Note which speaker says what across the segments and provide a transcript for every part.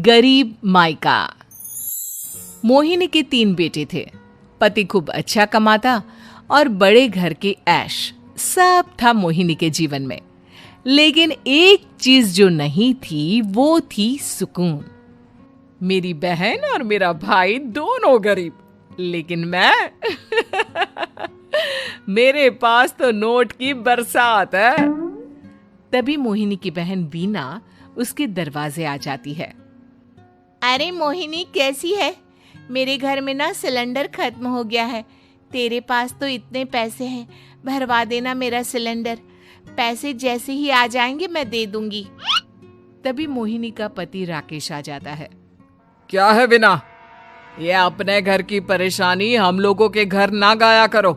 Speaker 1: गरीब मायका। मोहिनी के 3 बेटे थे। पति खूब अच्छा कमाता और बड़े घर के ऐश सब था मोहिनी के जीवन में। लेकिन एक चीज जो नहीं थी वो थी सुकून। मेरी बहन और मेरा भाई दोनों गरीब, लेकिन मैं मेरे पास तो नोट की बरसात है। तभी मोहिनी की बहन वीना उसके दरवाजे आ जाती है।
Speaker 2: अरे मोहिनी, कैसी है? मेरे घर में ना सिलेंडर खत्म हो गया है। तेरे पास तो इतने पैसे हैं, भरवा देना मेरा सिलेंडर। पैसे जैसे ही आ जाएंगे मैं दे दूंगी।
Speaker 1: तभी मोहिनी का पति राकेश आ जाता है।
Speaker 3: क्या है वीना, ये अपने घर की परेशानी हम लोगों के घर ना गाया करो।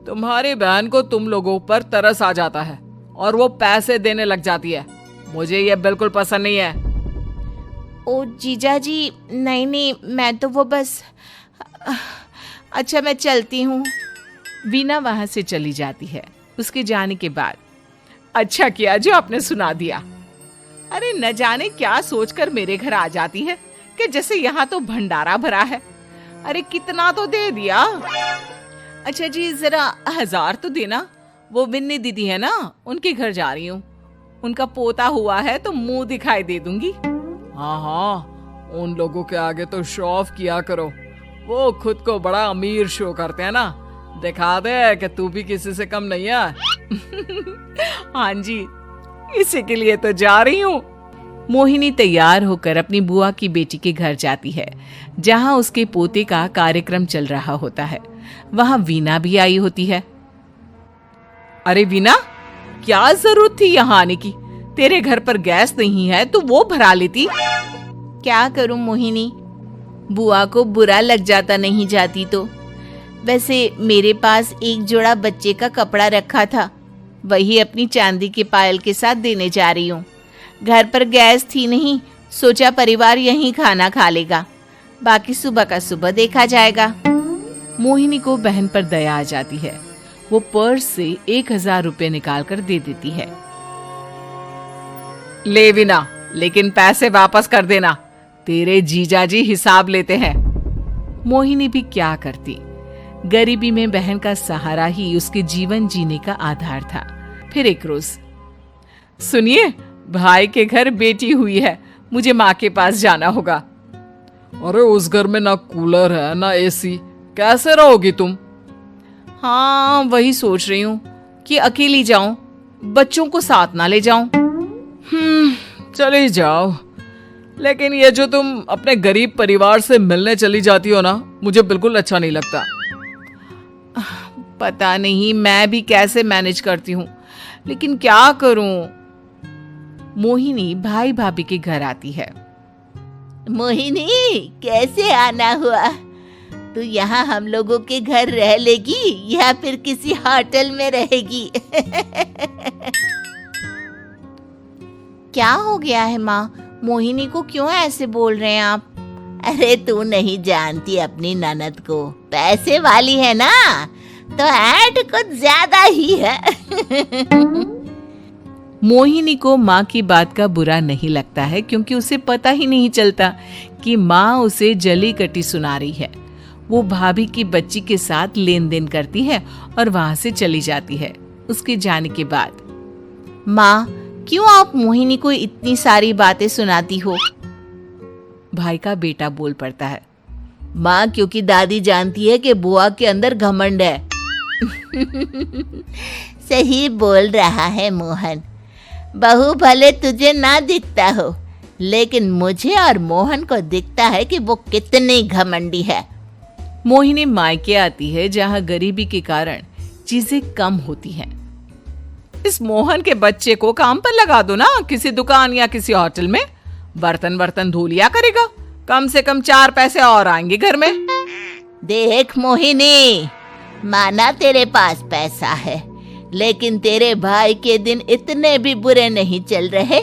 Speaker 3: तुम्हारी बहन को तुम लोगों पर तरस आ जाता है और वो पैसे देने लग जाती है। मुझे ये बिल्कुल पसंद नहीं है।
Speaker 2: ओ जीजा जी, नहीं, मैं तो वो बस अच्छा, मैं चलती हूँ।
Speaker 1: वीना वहां से चली जाती है। उसके जाने के बाद अच्छा किया जो आपने सुना दिया। अरे न जाने क्या सोचकर मेरे घर आ जाती है कि जैसे यहाँ तो भंडारा भरा है। अरे कितना तो दे दिया। अच्छा जी, जरा 1000 तो देना। वो बिन्नी दीदी है ना, उनके घर जा रही हूँ। उनका पोता हुआ है तो मुंह दिखाई दे दूंगी।
Speaker 3: हाँ, उन लोगों के आगे तो शो ऑफ किया करो। वो खुद को बड़ा अमीर शो करते हैं ना, दिखा दे कि तू भी किसी से कम नहीं है।
Speaker 1: हाँ जी, इसी के लिए तो जा रही हूँ। मोहिनी तैयार होकर अपनी बुआ की बेटी के घर जाती है, जहाँ उसके पोते का कार्यक्रम चल रहा होता है। वहाँ वीना भी आई होती है। अरे वीना, क्या जरूरत थी यहाँ आने की? तेरे घर पर गैस नहीं है तो वो भरा लेती।
Speaker 2: क्या करूं मोहिनी, बुआ को बुरा लग जाता नहीं जाती तो। वैसे मेरे पास एक जोड़ा बच्चे का कपड़ा रखा था, वही अपनी चांदी के पायल के साथ देने जा रही हूँ। घर पर गैस थी नहीं, सोचा परिवार यहीं खाना खा लेगा, बाकी सुबह का सुबह देखा जाएगा।
Speaker 1: मोहिनी को बहन पर दया आ जाती है। वो पर्स से 1000 रुपए निकाल कर दे देती है। ले वीना, लेकिन पैसे वापस कर देना, तेरे जीजाजी हिसाब लेते हैं। मोहिनी भी क्या करती, गरीबी में बहन का सहारा ही उसके जीवन जीने का आधार था। फिर एक रोज, सुनिए, भाई के घर बेटी हुई है, मुझे माँ के पास जाना होगा।
Speaker 3: अरे उस घर में ना कूलर है ना एसी, कैसे रहोगी तुम?
Speaker 1: हाँ, वही सोच रही हूँ कि अकेली जाऊं, बच्चों को साथ ना ले जाऊं।
Speaker 3: चली जाओ, लेकिन ये जो तुम अपने गरीब परिवार से मिलने चली जाती हो ना, मुझे बिल्कुल अच्छा नहीं लगता।
Speaker 1: पता नहीं मैं भी कैसे मैनेज करती हूँ, लेकिन क्या करूं। मोहिनी भाई भाभी के घर आती है।
Speaker 2: मोहिनी, कैसे आना हुआ? तू यहाँ हम लोगों के घर रह लेगी या फिर किसी होटल में रहेगी? क्या हो गया है माँ? मोहिनी को क्यों ऐसे बोल रहे हैं आप? अरे तू नहीं जानती अपनी ननद को, पैसे वाली है ना, तो ऐड कुछ ज्यादा ही है।
Speaker 1: मोहिनी को माँ की बात का बुरा नहीं लगता है, क्योंकि उसे पता ही नहीं चलता कि माँ उसे जली कटी सुना रही है। वो भाभी की बच्ची के साथ लेन देन करती है और वहां से चली जाती है। उसके जाने के बाद,
Speaker 2: माँ, क्यों आप मोहिनी को इतनी सारी बातें सुनाती हो?
Speaker 1: भाई का बेटा बोल पड़ता है।
Speaker 2: माँ, क्योंकि दादी जानती है कि बुआ के अंदर घमंड है। सही बोल रहा है मोहन। बहू भले तुझे ना दिखता हो, लेकिन मुझे और मोहन को दिखता है कि वो कितनी घमंडी है।
Speaker 1: मोहिनी मायके आती है, जहाँ गरीबी के कारण चीजें कम होती हैं। इस मोहन के बच्चे को काम पर लगा दो ना, किसी दुकान या किसी होटल में। बर्तन धो लिया करेगा, कम से कम 4 पैसे और आएंगे घर में।
Speaker 2: देख मोहिनी, माना तेरे पास पैसा है, लेकिन तेरे भाई के दिन इतने भी बुरे नहीं चल रहे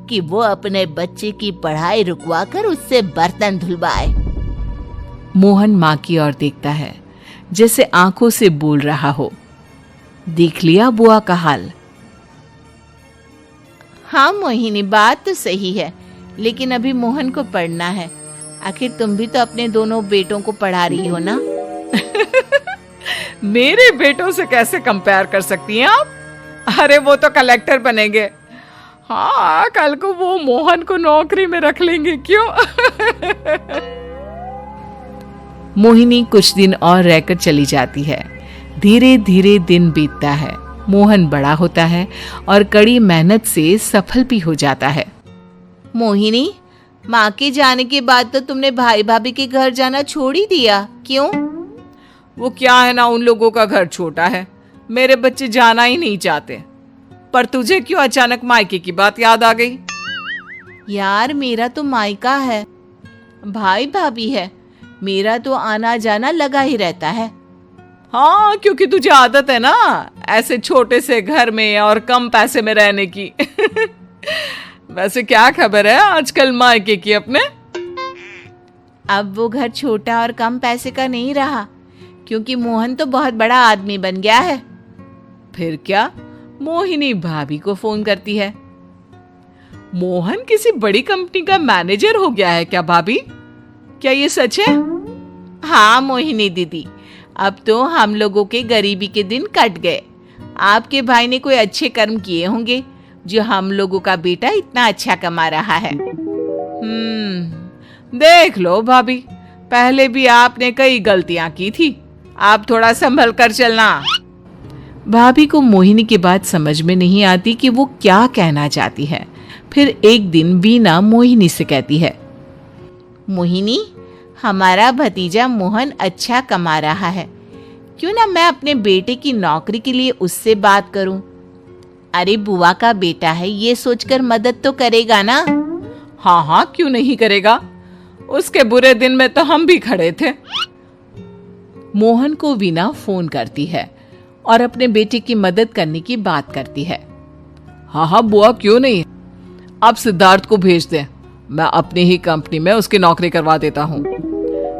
Speaker 2: कि वो अपने बच्चे की पढ़ाई रुकवा कर उससे बर्तन धुलवाए।
Speaker 1: मोहन माँ की ओर देखता है, जैसे आंखों से बोल रहा हो, देख लिया बुआ का हाल।
Speaker 2: हाँ मोहिनी, बात तो सही है, लेकिन अभी मोहन को पढ़ना है। आखिर तुम भी तो अपने दोनों बेटों को पढ़ा रही हो ना।
Speaker 1: मेरे बेटों से कैसे कंपेयर कर सकती हैं आप? अरे वो तो कलेक्टर बनेंगे। हाँ, कल को वो मोहन को नौकरी में रख लेंगे, क्यों?
Speaker 2: मोहिनी कुछ दिन और रहकर चली जाती है। धीरे धीरे दिन बीतता है। मोहन बड़ा होता है और कड़ी मेहनत से सफल भी हो जाता है। मोहिनी, माँ के जाने के बाद तो तुमने भाई भाभी के घर जाना छोड़ ही दिया, क्यों?
Speaker 1: वो क्या है ना, उन लोगों का घर छोटा है, मेरे बच्चे जाना ही नहीं चाहते। पर तुझे क्यों अचानक मायके की बात याद आ गई?
Speaker 2: यार, मेरा तो मायका है, भाई भाभी है, मेरा तो आना जाना लगा ही रहता है।
Speaker 1: हाँ, क्योंकि तुझे आदत है ना ऐसे छोटे से घर में और कम पैसे में रहने की। वैसे क्या खबर है आजकल मायके की अपने?
Speaker 2: अब वो घर छोटा और कम पैसे का नहीं रहा, क्योंकि मोहन तो बहुत बड़ा आदमी बन गया है।
Speaker 1: फिर क्या? मोहिनी भाभी को फोन करती है। मोहन किसी बड़ी कंपनी का मैनेजर हो गया है क्या भाभी? क्या ये सच है?
Speaker 2: हाँ मोहिनी दीदी, अब तो हम लोगों के गरीबी के दिन कट गए। आपके भाई ने कोई अच्छे कर्म किए होंगे जो हम लोगों का बेटा इतना अच्छा कमा रहा है।
Speaker 1: देख लो भाभी, पहले भी आपने कई गलतियां की थी, आप थोड़ा संभल कर चलना।
Speaker 2: भाभी को मोहिनी की बात समझ में नहीं आती कि वो क्या कहना चाहती है। फिर एक दिन वीना मोहिनी से कहती है, मोहिनी, हमारा भतीजा मोहन अच्छा कमा रहा है, क्यों ना मैं अपने बेटे की नौकरी के लिए उससे बात करूं। अरे बुआ का बेटा है, ये सोचकर मदद तो करेगा ना।
Speaker 1: हाँ हाँ, क्यों नहीं करेगा, उसके बुरे दिन में तो हम भी खड़े थे।
Speaker 2: मोहन को वीना फोन करती है और अपने बेटे की मदद करने की बात करती है।
Speaker 1: हाँ हाँ बुआ, क्यों नहीं, आप सिद्धार्थ को भेज दें, मैं अपनी ही कंपनी में उसकी नौकरी करवा देता हूँ।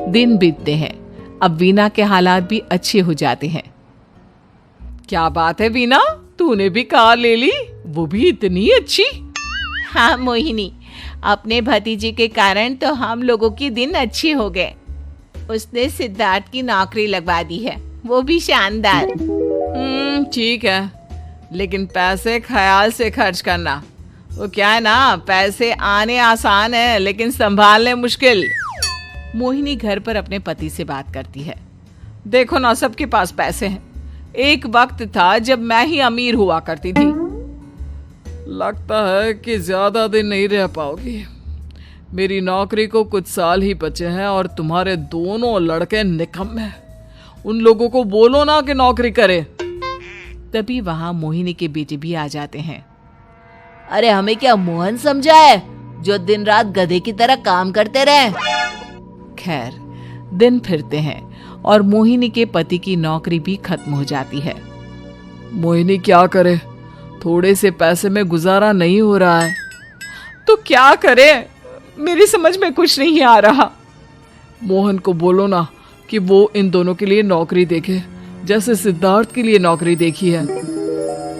Speaker 2: दिन बीतते हैं। अब वीना के हालात भी अच्छे हो जाते हैं।
Speaker 1: क्या बात है वीना, तूने भी कार ले ली, वो भी इतनी अच्छी?
Speaker 2: हाँ मोहिनी, अपने भतीजे के कारण तो हम लोगों के दिन अच्छे हो गए। उसने सिद्धार्थ की नौकरी लगवा दी है, वो भी शानदार।
Speaker 1: ठीक है, लेकिन पैसे ख्याल से खर्च करना। वो क्या है ना, पैसे आने आसान है लेकिन संभालने मुश्किल।
Speaker 2: मोहिनी घर पर अपने पति से बात करती है।
Speaker 1: देखो ना, सबके पास पैसे हैं, एक वक्त था जब मैं ही अमीर हुआ करती थी। लगता है कि ज्यादा दिन नहीं रह पाओगी, मेरी नौकरी को कुछ साल ही बचे हैं और तुम्हारे दोनों लड़के निकम्मे हैं। उन लोगों को बोलो ना कि नौकरी करे।
Speaker 2: तभी वहां मोहिनी के बेटे भी आ जाते हैं। अरे हमें क्या मोहन समझा है जो दिन रात गधे की तरह काम करते रहे। खैर, दिन फिरते हैं और मोहिनी के पति की नौकरी भी खत्म हो जाती है।
Speaker 1: मोहिनी क्या करे, थोड़े से पैसे में गुजारा नहीं हो रहा है। तो क्या करे, मेरी समझ में कुछ नहीं आ रहा। मोहन को बोलो ना कि वो इन दोनों के लिए नौकरी देखे, जैसे सिद्धार्थ के लिए नौकरी देखी है।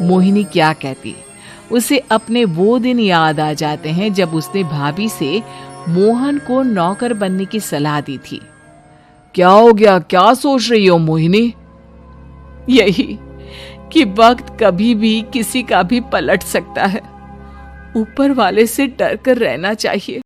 Speaker 2: मोहिनी क्या कहती, उसे अपने वो दिन याद आ जाते हैं जब उसने भाभी से मोहन को नौकर बनने की सलाह दी थी।
Speaker 1: क्या हो गया, क्या सोच रही हो मोहिनी?
Speaker 2: यही कि वक्त कभी भी किसी का भी पलट सकता है, ऊपर वाले से डर कर रहना चाहिए।